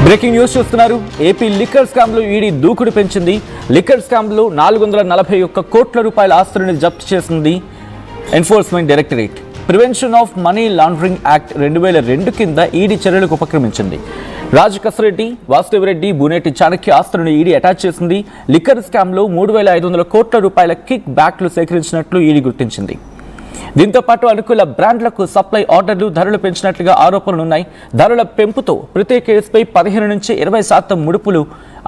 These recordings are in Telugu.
బ్రేకింగ్ న్యూస్ చూస్తున్నారు. ఏపీ లిక్కర్ స్కామ్ లో ఈడీ దూకుడు పెంచింది. లిక్కర్ స్కామ్ లో 441 కోట్ల రూపాయల ఆస్తులను జప్తు చేసింది enforcement directorate. Prevention of money laundering act 2002 కింద ఈడీ చర్యలకు ఉపక్రమించింది. రాజు కసిరెడ్డి, వాసుదేవరెడ్డి, బూనేటి చాణక్య ఆస్తులను ఈడీ అటాచ్ చేసింది. లిక్కర్ స్కామ్ లో 3,500 కోట్ల రూపాయల కిక్ బ్యాక్లు సేకరించినట్లు ఈడీ గుర్తించింది. దీంతో పాటు అనుకూల బ్రాండ్లకు సప్లై ఆర్డర్లు, ధరలు పెంచినట్లుగా ఆరోపణలున్నాయి. ధరల పెంపుతో ప్రతి కేసుపై 15 నుంచి 20% ముడుపులు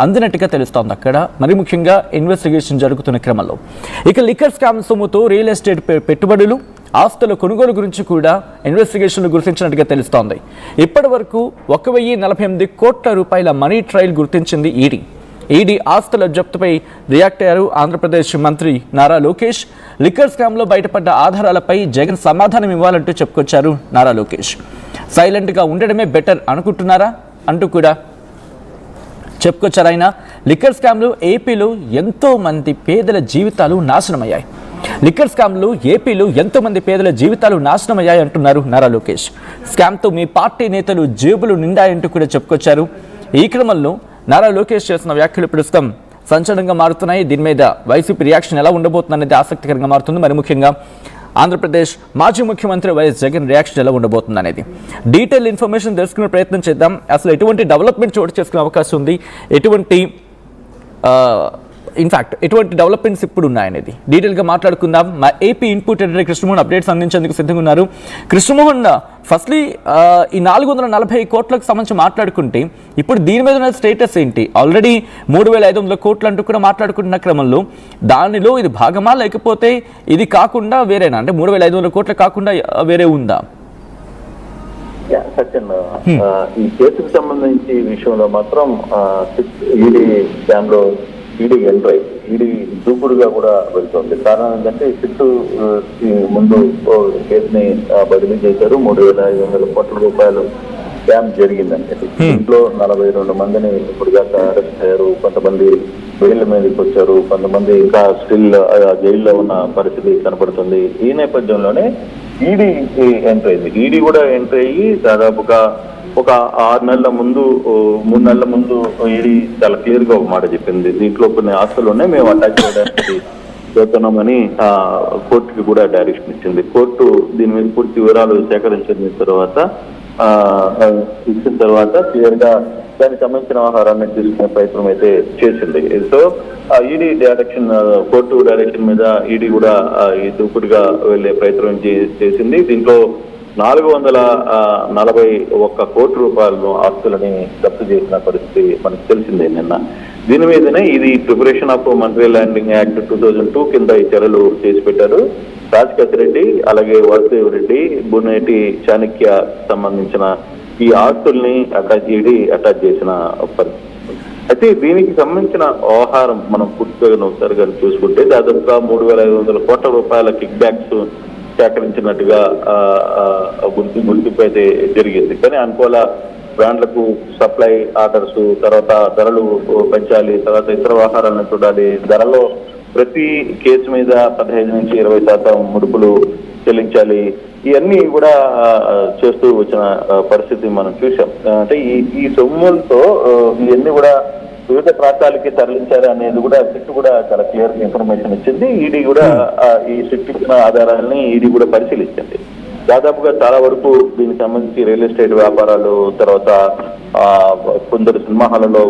అందినట్టుగా తెలుస్తోంది. అక్కడ మరి ముఖ్యంగా ఇన్వెస్టిగేషన్ జరుగుతున్న క్రమంలో ఇక లిక్కర్ స్కామ్ సొమ్ముతో రియల్ ఎస్టేట్ పెట్టుబడులు, ఆస్తుల కొనుగోలు గురించి కూడా ఇన్వెస్టిగేషన్లు గుర్తించినట్టుగా తెలుస్తోంది. ఇప్పటి వరకు 1,048 కోట్ల రూపాయల మనీ ట్రయల్ గుర్తించింది ఈడీ. ఈడీ ఆస్తుల జప్తుపై రియాక్ట్ అయ్యారు ఆంధ్రప్రదేశ్ మంత్రి నారా లోకేష్. లిక్కర్ స్కామ్ లో బయటపడ్డ ఆధారాలపై జగన్ సమాధానం ఇవ్వాలంటూ చెప్పుకొచ్చారు నారా లోకేష్. సైలెంట్ గా ఉండడమే బెటర్ అనుకుంటున్నారా అంటూ కూడా చెప్పుకొచ్చారు ఆయన. లిక్కర్ స్కామ్ లో ఏపీలో ఎంతో మంది పేదల జీవితాలు నాశనమయ్యాయి. లిక్కర్ స్కామ్ లో ఏపీలో ఎంతో మంది పేదల జీవితాలు నాశనమయ్యాయి అంటున్నారు నారా లోకేష్. స్కామ్ తో మీ పార్టీ నేతలు జేబులు నిండాయంటూ కూడా చెప్పుకొచ్చారు. ఈ క్రమంలో నారా లోకేష్ చేసిన వ్యాఖ్యలు ప్రస్తుతం సంచలనంగా మారుతున్నాయి. దీని మీద వైసీపీ రియాక్షన్ ఎలా ఉండబోతుంది అనేది ఆసక్తికరంగా మారుతుంది. మరి ముఖ్యంగా ఆంధ్రప్రదేశ్ మాజీ ముఖ్యమంత్రి వైఎస్ జగన్ రియాక్షన్ ఎలా ఉండబోతుంది అనేది డీటెయిల్ ఇన్ఫర్మేషన్ తెలుసుకునే ప్రయత్నం చేద్దాం. అసలు ఎటువంటి డెవలప్మెంట్ చోటు చేసుకునే అవకాశం ఉంది, ఎటువంటి డెవలప్మెంట్స్ ఇప్పుడు ఉన్నాయనేది డీటెయిల్గా మాట్లాడుకుందాం. మా AP input editor Krishnamohan updates అందించేందుకు సిద్ధంగా ఉన్నారు. కృష్ణమోహన్, ఫస్ట్లీ ఈ 440 కోట్లకు సంబంధించి మాట్లాడుకుంటే ఇప్పుడు దీని మీద ఉన్న స్టేటస్ ఏంటి? ఆల్రెడీ 3,500 కోట్లు అంటూ కూడా మాట్లాడుకుంటున్న క్రమంలో దానిలో ఇది భాగమా, లేకపోతే ఇది కాకుండా వేరేనా? అంటే 3,500 కోట్లు కాకుండా వేరే ఉందా? సత్యన్, ఈ కేసుకు సంబంధించి విషయంలో మాత్రం ఈడీ స్కామ్ లో ఈడీ ఎంట్రై ఈడీ దూకుడుగా కూడా వెళ్తుంది. కారణం ఏంటంటే సిట్టు ముందు కేసుని బదిలీ చేశారు. 3,500 కోట్ల రూపాయలు స్కామ్ జరిగిందంటే దీంట్లో 42 మందిని ఇప్పుడు దాకా అరెస్ట్ అయ్యారు. కొంతమంది బెయిల్ మీదకి వచ్చారు, కొంతమంది ఇంకా స్టిల్ జైల్లో ఉన్న పరిస్థితి కనపడుతుంది. ఈ నేపథ్యంలోనే ఈడీ ఎంట్రీ అయింది. ఈడీ కూడా ఎంట్రీ అయ్యి దాదాపుగా ఒక 6 నెలల ముందు 3 నెలల ముందు ఈడీ చాలా క్లియర్ గా ఒక మాట చెప్పింది. దీంట్లో కొన్ని ఆస్తులు ఉన్నాయి, మేము అటాచ్ చేయడానికి చూస్తున్నామని కోర్టుకి కూడా డైరెక్షన్ ఇచ్చింది. కోర్టు దీని మీద పూర్తి వివరాలు సేకరించిన తర్వాత క్లియర్ గా దానికి సంబంధించిన ఆహారాన్ని తీసుకునే ప్రయత్నం అయితే చేసింది. So ED direction, court direction మీద ఈడీ కూడా ఈ దూకుడుగా వెళ్లే ప్రయత్నం చేసింది. దీంట్లో 441 కోట్ల రూపాయలను ఆస్తులని జప్తు చేసిన పరిస్థితి మనకు తెలిసిందే నిన్న. దీని మీదనే ఇది preparation of money laundering act 2002 కింద ఈ చర్యలు చేసి పెట్టారు. రాజు కసిరెడ్డి, అలాగే వాసుదేవరెడ్డి, బూనేటి చాణక్య సంబంధించిన ఈ ఆస్తుల్ని అటాచ్ చేసిన పరిస్థితి. అయితే దీనికి సంబంధించిన వ్యవహారం మనం పూర్తిగా ఒకసారి కానీ చూసుకుంటే దాదాపుగా 3,500 కోట్ల రూపాయల కిక్ బ్యాక్స్ సేకరించినట్టుగా గుర్తింపు అయితే జరిగింది. కానీ అనుకూల బ్రాండ్లకు సప్లై ఆర్డర్స్, తర్వాత ధరలు పెంచాలి, తర్వాత ఇతర వ్యవహారాలను చూడాలి, ధరలో ప్రతి కేసు మీద 15 నుంచి 20% ముడుపులు చెల్లించాలి, ఇవన్నీ కూడా చేస్తూ వచ్చిన పరిస్థితి మనం చూసాం. అంటే ఈ సొమ్ములతో ఇవన్నీ కూడా వివిధ ప్రాంతాలకి తరలించారు అనేది కూడా సిట్ కూడా చాలా క్లియర్ ఇన్ఫర్మేషన్ ఇచ్చింది. ఈడీ కూడా ఈ సిట్ ఇచ్చిన ఆధారాలని ఈడీ కూడా పరిశీలించింది. దాదాపుగా చాలా వరకు దీనికి సంబంధించి రియల్ ఎస్టేట్ వ్యాపారాలు, తర్వాత కొందరు సినిమా హాలలో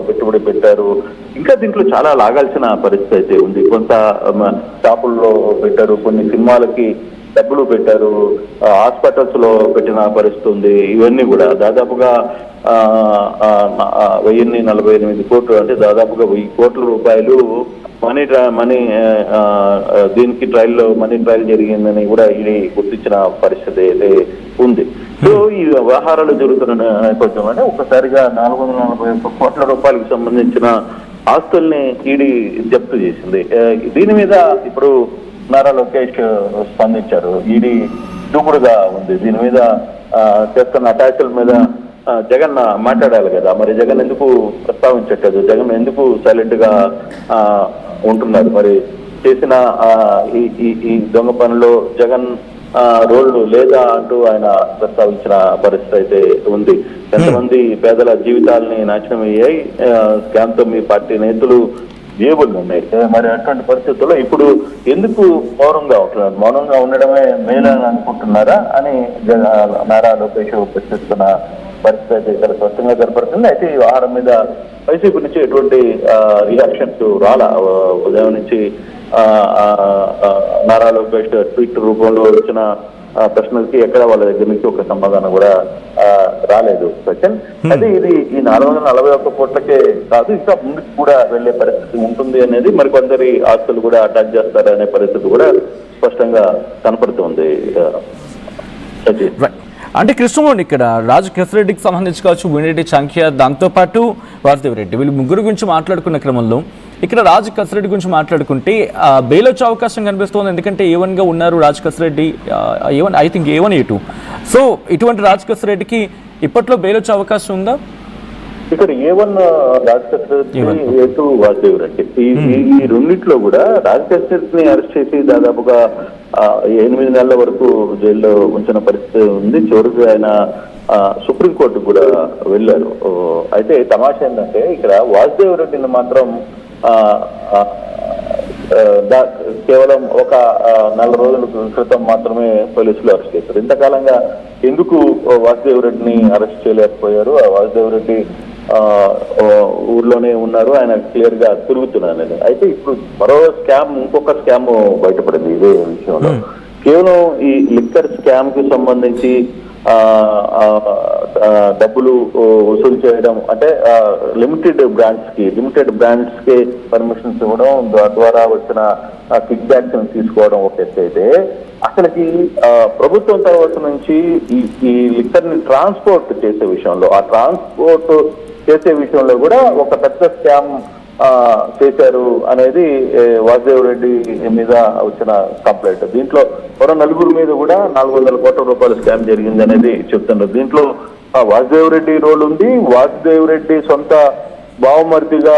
పెట్టుబడి పెట్టారు. ఇంకా దీంట్లో చాలా లాగాల్సిన పరిస్థితి అయితే ఉంది. కొంత షాపుల్లో పెట్టారు, కొన్ని సినిమాలకి డబ్బులు పెట్టారు, హాస్పిటల్స్ లో పెట్టిన పరిస్థితి ఉంది. ఇవన్నీ కూడా దాదాపుగా 1,048 కోట్లు, అంటే దాదాపుగా 1,000 కోట్ల రూపాయలు మనీ దీనికి మనీ ట్రయల్ జరిగిందని కూడా ఇది గుర్తించిన పరిస్థితి అయితే ఉంది. సో ఈ వ్యవహారాలు జరుగుతున్న నేపథ్యంలోనే ఒక్కసారిగా 441 కోట్ల రూపాయలకు సంబంధించిన ఆస్తుల్ని ఈడీ జప్తు చేసింది. దీని మీద ఇప్పుడు నారా లోకేష్ స్పందించారు. ఈడీ దూకుడుగా ఉంది. దీని మీద చేస్తున్న అటాచ్ల మీద జగన్ మాట్లాడాలి కదా, మరి జగన్ ఎందుకు ప్రస్తావించట్లేదు? జగన్ ఎందుకు సైలెంట్ గా ఉంటున్నారు? మరి చేసిన ఈ దొంగ పనిలో జగన్ రోడ్లు లేదా అంటూ ఆయన ప్రస్తావించిన పరిస్థితి అయితే ఉంది. ఎంతమంది పేదల జీవితాలని నాశనం అయ్యాయి, స్కామ్ తో మీ పార్టీ నేతలు జేబులు ఉన్నాయి. మరి అటువంటి పరిస్థితుల్లో ఇప్పుడు ఎందుకు మౌనంగా ఉండడమే మేలని అనుకుంటున్నారా అని నారా లోకేష్ ప్రశ్నిస్తున్న పరిస్థితి అయితే ఇక్కడ స్పష్టంగా కనపడుతుంది. అయితే ఈ వ్యవహారం మీద వైసీపీ నుంచి ఎటువంటి రియాక్షన్స్ రాలా. ఉదయం నుంచి నారా లోకేష్ ట్వీట్ రూపంలో వచ్చిన ప్రశ్నలకి ఎక్కడ వాళ్ళ దగ్గర నుంచి ఒక సమాధానం కూడా రాలేదు. సెకండ్ అయితే ఇది ఈ 441 కోట్లకే కాదు, ఇంకా ముందుకు కూడా వెళ్లే పరిస్థితి ఉంటుంది అనేది, మరికొందరి ఆస్తులు కూడా అటాచ్ చేస్తారనే పరిస్థితి కూడా స్పష్టంగా కనపడుతుంది. అంటే కృష్ణమోహన్, ఇక్కడ రాజు కేశరెడ్డికి సంబంధించి కావచ్చు, వేమిరెడ్డి చంక్య, దాంతోపాటు వాసుదేవ్ రెడ్డి, వీళ్ళు ముగ్గురు గురించి మాట్లాడుకున్న క్రమంలో ఇక్కడ రాజు కేశరెడ్డి గురించి మాట్లాడుకుంటే బెయిల్ వచ్చే అవకాశం కనిపిస్తుంది. ఎందుకంటే A1 గా ఉన్నారు Raju Kesireddy, I think A1 A2. So ఇటువంటి రాజు కేశరెడ్డికి ఇప్పట్లో బెయిల్ వచ్చే అవకాశం ఉందా? ఇక్కడ A1 రాజకేశ్వరి, A2 వాసుదేవ్ రెడ్డి, ఈ రెండిట్లో కూడా రాజకేశ్వరిని అరెస్ట్ చేసి దాదాపుగా 8 నెలల వరకు జైల్లో ఉంచిన పరిస్థితి ఉంది. చివరికి ఆయన సుప్రీంకోర్టు కూడా వెళ్ళారు. అయితే తమాషా ఏంటంటే ఇక్కడ వాసుదేవ్ రెడ్డిని మాత్రం కేవలం ఒక 4 రోజుల క్రితం మాత్రమే పోలీసులు అరెస్ట్ చేశారు. ఇంతకాలంగా ఎందుకు వాసుదేవ్ రెడ్డిని అరెస్ట్ చేయలేకపోయారు? వాసుదేవ్ రెడ్డి ఊర్లోనే ఉన్నారు, ఆయన క్లియర్ గా తిరుగుతున్నారని. అయితే ఇప్పుడు మరో ఇంకొక స్కామ్ బయటపడింది ఇదే విషయంలో. కేవలం ఈ లిక్కర్ స్కామ్ కి సంబంధించి డబ్బులు వసూలు చేయడం, అంటే లిమిటెడ్ బ్రాండ్స్ కి పర్మిషన్స్ ఇవ్వడం, ద్వారా వచ్చిన కిక్ బ్యాక్స్ తీసుకోవడం ఒక ఎత్తు అయితే, అసలుకి ప్రభుత్వం తర్వాత నుంచి ఈ లిక్కర్ ని ట్రాన్స్పోర్ట్ చేసే విషయంలో కూడా ఒక పెద్ద స్కామ్ చేశారు అనేది వాసుదేవ్ రెడ్డి మీద వచ్చిన కంప్లైంట్. దీంట్లో మరో 4 మీద కూడా 400 కోట్ల రూపాయల స్కామ్ జరిగింది అనేది చెప్తున్నారు. దీంట్లో వాసుదేవ్ రెడ్డి రోల్ ఉంది. వాసుదేవ్ రెడ్డి సొంత బావమర్దిగా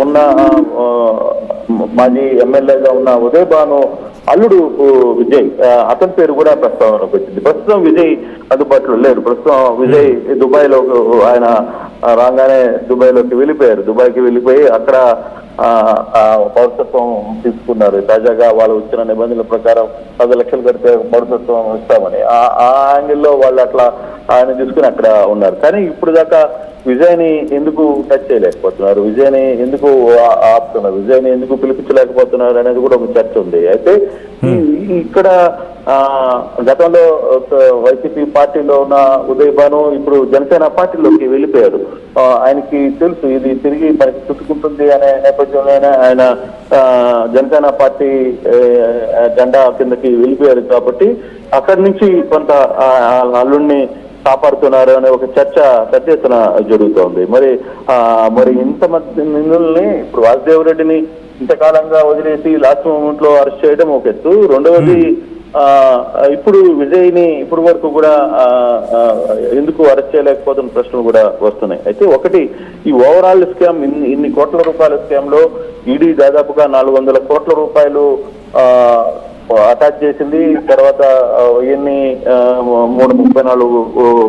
ఉన్న మాజీ ఎమ్మెల్యేగా ఉన్న ఉదయ్ భాను అల్లుడు విజయ్, అతని పేరు కూడా ప్రస్తావనకు వచ్చింది. ప్రస్తుతం విజయ్ అందుబాటులో లేరు. ప్రస్తుతం విజయ్ దుబాయ్లో, ఆయన రాగానే దుబాయ్కి వెళ్ళిపోయి అక్కడ పౌరసత్వం తీసుకున్నారు. తాజాగా వాళ్ళు వచ్చిన నిబంధనల ప్రకారం 10 లక్షలు కడితే పౌరసత్వం ఇస్తామని ఆ యాంగిల్లో వాళ్ళు అట్లా ఆయన తీసుకుని అక్కడ ఉన్నారు. కానీ ఇప్పుడు దాకా విజయ్ని ఎందుకు టచ్ చేయలేకపోతున్నారు, విజయ్ని ఎందుకు ఆపుతున్నారు, విజయ్ని ఎందుకు పిలిపించలేకపోతున్నారు అనేది కూడా ఒక చర్చ ఉంది. అయితే ఇక్కడ గతంలో వైసీపీ పార్టీలో ఉన్న ఉదయ్ భాను ఇప్పుడు జనసేన పార్టీలోకి వెళ్ళిపోయారు. ఆయనకి తెలుసు ఇది తిరిగి మనకి చుట్టుకుంటుంది అనే నేపథ్యంలోనే ఆయన జనసేన పార్టీ జెండా కిందకి వెళ్ళిపోయారు. కాబట్టి అక్కడి నుంచి కొంత అల్లుడిని కాపాడుతున్నారు అనే ఒక చర్చ పెద్ద ఎత్తున జరుగుతోంది. మరి ఇంతమంది నిందుల్ని ఇప్పుడు వాసుదేవ్ రెడ్డిని ఇంతకాలంగా వదిలేసి లాస్ట్ మూమెంట్ లో అరెస్ట్ చేయడం ఒక ఎత్తు. రెండవది ఇప్పుడు విజయ్ని ఇప్పుడు వరకు కూడా ఎందుకు అరెస్ట్ చేయలేకపోతున్న ప్రశ్నలు కూడా వస్తున్నాయి. అయితే ఒకటి, ఈ ఓవరాల్ స్కామ్, ఇన్ని కోట్ల రూపాయల స్కామ్ లో ఈడీ దాదాపుగా 400 కోట్ల రూపాయలు అటాచ్ చేసింది. తర్వాత 334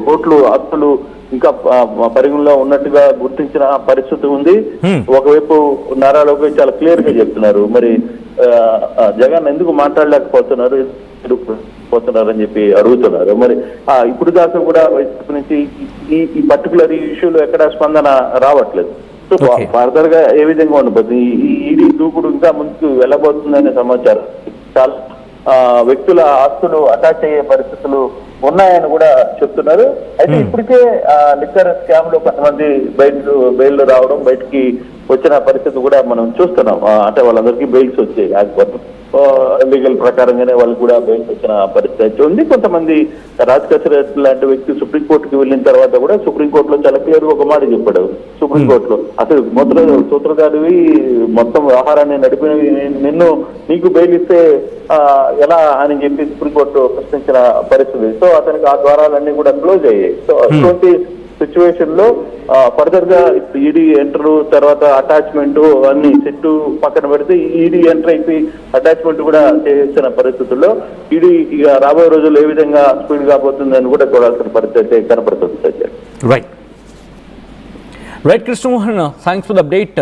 కోట్లు ఆస్తులు ఇంకా పరిగణలో ఉన్నట్టుగా గుర్తించిన పరిస్థితి ఉంది. ఒకవైపు నారా లోకేష్ చాలా క్లియర్ గా చెప్తున్నారు, మరి జగన్ ఎందుకు మాట్లాడలేకపోతున్నారు అని చెప్పి అడుగుతున్నారు. మరి ఇప్పుడు దాకా కూడా వైసీపీ నుంచి ఈ పర్టికులర్ ఇష్యూలో ఎక్కడ స్పందన రావట్లేదు. సో ఫర్దర్ గా ఏ విధంగా ఉండబోతుంది, ఈ ఈడీ దూకుడు ఇంకా ముందుకు వెళ్ళబోతుందనే సమాచారం. చాలా వ్యక్తుల ఆస్తులు అటాచ్ అయ్యే పరిస్థితులు ఉన్నాయని కూడా చెప్తున్నారు. అయితే ఇప్పటికే లిక్కర్ స్కామ్ లో కొంతమంది బెయిల్ రావడం, బయటికి వచ్చిన పరిస్థితి కూడా మనం చూస్తున్నాం. అంటే వాళ్ళందరికీ బెయిల్స్ వచ్చాయి, లీగల్ ప్రకారంగానే వాళ్ళకి కూడా బెయిల్స్ వచ్చిన పరిస్థితి ఉంది. కొంతమంది రాజకేశ్వరి లాంటి వ్యక్తి సుప్రీంకోర్టుకి వెళ్ళిన తర్వాత కూడా సుప్రీంకోర్టులో చాలా క్లియర్ గా ఒక మాట చెప్పాడు. సుప్రీంకోర్టులో అసలు సూత్రధారివి, మొత్తం వ్యవహారాన్ని నడిపిన నీకు బెయిల్ ఇస్తే ఎలా అని చెప్పి సుప్రీంకోర్టు ప్రశ్నించిన పరిస్థితి. సో అతనికి ఆ ద్వారాలన్నీ కూడా క్లోజ్ అయ్యాయి. సో అటువంటి సిచ్యువేషన్ లో ఫర్దర్ గా ఈడీ ఎంటర్ తర్వాత అటాచ్మెంట్ అన్ని సెట్ పక్కన పెడితే ఈడీ ఎంటర్ అయిపోయి అటాచ్మెంట్ కూడా చేసిన పరిస్థితుల్లో ఈడీ ఇక రాబోయే రోజుల్లో ఏ విధంగా స్పీడ్ కాబోతుందని కూడా చూడాల్సిన పరిస్థితి అయితే కనపడుతుంది. Right Krishnamohan, thanks for the update.